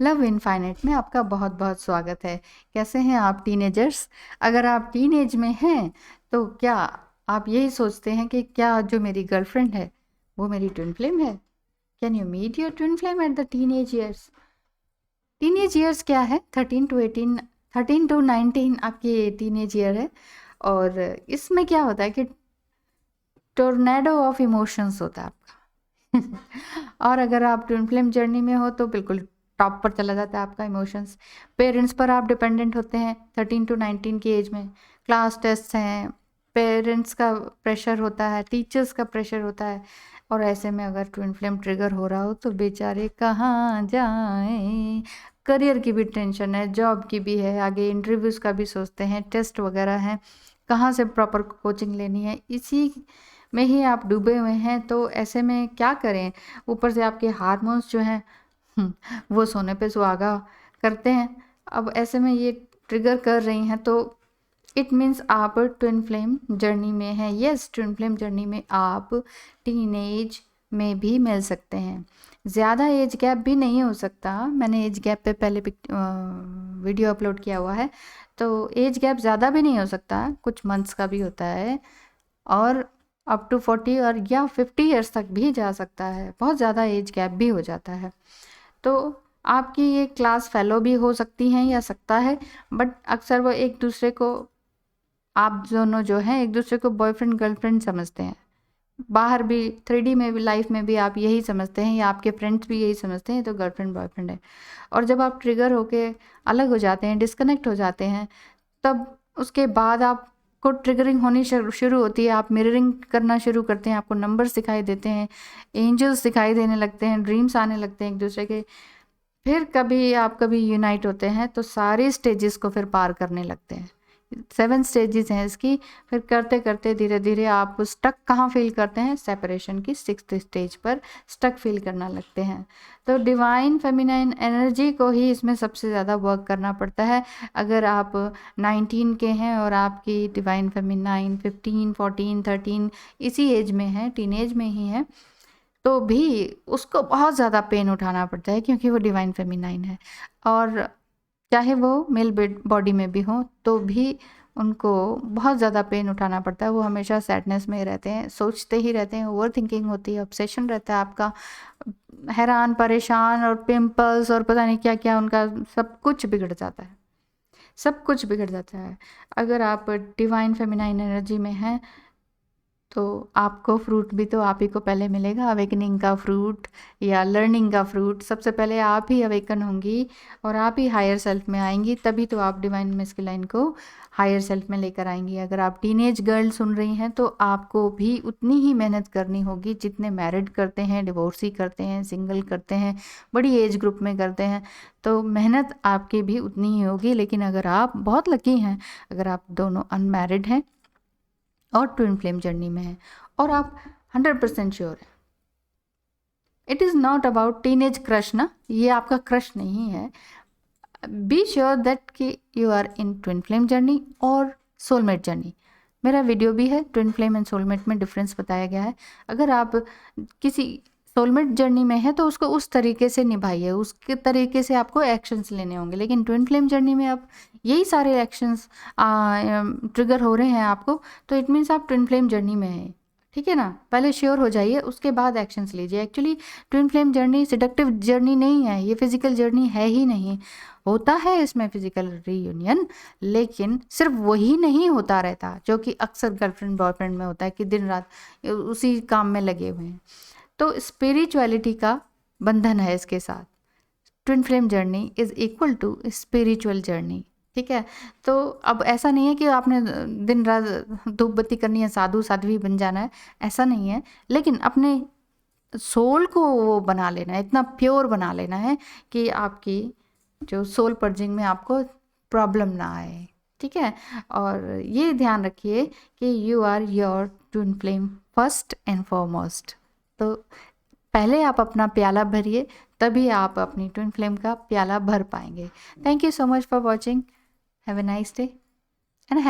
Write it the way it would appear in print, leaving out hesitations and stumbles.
Love infinite में आपका बहुत बहुत स्वागत है। कैसे हैं आप टीनेजर्स? अगर आप टीनेज में हैं तो क्या आप यही सोचते हैं कि क्या जो मेरी गर्लफ्रेंड है वो मेरी ट्विन फ्लेम है? Can you meet your twin flame at the teenage years? Teenage years क्या है? 13 to 18, 13 to 19 आपकी टीनेज ईयर है। और इसमें क्या होता है कि टोर्नेडो ऑफ इमोशंस होता है आपका। और अगर आप ट्विन फ्लेम जर्नी में हो तो बिल्कुल टॉप पर चला जाता है आपका इमोशंस। पेरेंट्स पर आप डिपेंडेंट होते हैं 13 to 19 की एज में। क्लास टेस्ट हैं, पेरेंट्स का प्रेशर होता है, टीचर्स का प्रेशर होता है। और ऐसे में अगर ट्विन फ्लेम ट्रिगर हो रहा हो तो बेचारे कहाँ जाएं। करियर की भी टेंशन है, जॉब की भी है, आगे इंटरव्यूज़ का भी सोचते हैं, टेस्ट वगैरह हैं, कहाँ से प्रॉपर कोचिंग लेनी है, इसी में ही आप डूबे हुए हैं। तो ऐसे में क्या करें? ऊपर से आपके हार्मोन्स जो हैं वो सोने पे सुहागा करते हैं। अब ऐसे में ये ट्रिगर कर रही हैं तो इट मीन्स आप ट्विन फ्लेम जर्नी में हैं। यस, ट्विन फ्लेम जर्नी में आप टीनेज में भी मिल सकते हैं। ज़्यादा एज गैप भी नहीं हो सकता। मैंने एज गैप पे पहले वीडियो अपलोड किया हुआ है। तो एज गैप ज़्यादा भी नहीं हो सकता, कुछ मंथ्स का भी होता है। और अप टू 40 और या 50 ईयर्स तक भी जा सकता है। बहुत ज़्यादा एज गैप भी हो जाता है। तो आपकी ये क्लास फेलो भी हो सकती हैं या सकता है, बट अक्सर वो एक दूसरे को, आप दोनों जो हैं एक दूसरे को बॉयफ्रेंड गर्लफ्रेंड समझते हैं। बाहर भी 3D में भी, लाइफ में भी आप यही समझते हैं या आपके फ्रेंड्स भी यही समझते हैं तो गर्लफ्रेंड बॉयफ्रेंड है। और जब आप ट्रिगर होके अलग हो जाते हैं, डिस्कनेक्ट हो जाते हैं, तब उसके बाद आपको ट्रिगरिंग होनी शुरू होती है। आप मिररिंग करना शुरू करते हैं, आपको नंबर्स दिखाई देते हैं, एंजल्स दिखाई देने लगते हैं, ड्रीम्स आने लगते हैं एक दूसरे के। फिर कभी यूनाइट होते हैं तो सारे स्टेजेस को फिर पार करने लगते हैं। 7 स्टेजेस हैं इसकी। फिर करते करते धीरे धीरे आप स्टक कहाँ फील करते हैं? सेपरेशन की 6th स्टेज पर स्टक फील करना लगते हैं। तो डिवाइन फेमिनाइन एनर्जी को ही इसमें सबसे ज़्यादा वर्क करना पड़ता है। अगर आप 19 के हैं और आपकी डिवाइन फेमिनाइन 15, 14, 13 इसी एज में है, टीनेज में ही है, तो भी उसको बहुत ज़्यादा पेन उठाना पड़ता है क्योंकि वो डिवाइन फेमिनाइन है। और चाहे वो मेल बॉडी में भी हो तो भी उनको बहुत ज़्यादा पेन उठाना पड़ता है। वो हमेशा सैडनेस में ही रहते हैं, सोचते ही रहते हैं, ओवर थिंकिंग होती है, ऑब्सेशन रहता है आपका, हैरान परेशान, और पिंपल्स और पता नहीं क्या क्या, उनका सब कुछ बिगड़ जाता है, सब कुछ बिगड़ जाता है। अगर आप डिवाइन फेमिनाइन एनर्जी में हैं तो आपको फ्रूट भी तो आप ही को पहले मिलेगा, अवेकनिंग का फ्रूट या लर्निंग का फ्रूट। सबसे पहले आप ही अवेकन होंगी और आप ही हायर सेल्फ में आएंगी, तभी तो आप डिवाइन मेस्कुलाइन को हायर सेल्फ में लेकर आएंगी। अगर आप टीनेज गर्ल सुन रही हैं तो आपको भी उतनी ही मेहनत करनी होगी जितने मैरिड करते हैं, डिवोर्सी करते हैं, सिंगल करते हैं, बड़ी एज ग्रुप में करते हैं। तो मेहनत आपकी भी उतनी ही होगी। लेकिन अगर आप बहुत लकी हैं, अगर आप दोनों अनमैरिड हैं और ट्विन फ्लेम जर्नी में है और आप 100% श्योर है, it is not about teenage crush ना, ये आपका क्रश नहीं है। बी श्योर दैट कि you are in twin flame journey और सोलमेट जर्नी। मेरा वीडियो भी है, ट्विन फ्लेम एंड सोलमेट में डिफरेंस बताया गया है। अगर आप किसी सोलमेट जर्नी में है तो उसको उस तरीके से निभाइए, उसके तरीके से आपको एक्शंस लेने होंगे। लेकिन ट्विन फ्लेम जर्नी में आप यही सारे एक्शंस ट्रिगर हो रहे हैं आपको, तो इट मीन्स आप ट्विन फ्लेम जर्नी में हैं। ठीक है ना? पहले श्योर हो जाइए, उसके बाद एक्शंस लीजिए। Actually twin flame journey seductive journey नहीं है, ये फिजिकल जर्नी है ही नहीं। होता है इसमें फिजिकल रीयूनियन, लेकिन सिर्फ वही नहीं होता रहता जो कि अक्सर गर्लफ्रेंड बॉयफ्रेंड में होता है कि दिन रात उसी काम में लगे हुए हैं। तो स्पिरिचुअलिटी का बंधन है इसके साथ। Twin flame journey is equal to spiritual journey. ठीक है? तो अब ऐसा नहीं है कि आपने दिन रात धूप बत्ती करनी है, साधु साध्वी बन जाना है, ऐसा नहीं है। लेकिन अपने सोल को वो बना लेना है, इतना प्योर बना लेना है कि आपकी जो सोल पर्जिंग में आपको प्रॉब्लम ना आए। ठीक है? और ये ध्यान रखिए कि you are your twin flame first and foremost. तो पहले आप अपना प्याला भरिए, तभी आप अपनी ट्विन फ्लेम का प्याला भर पाएंगे। Thank you so much for watching. Have a nice day.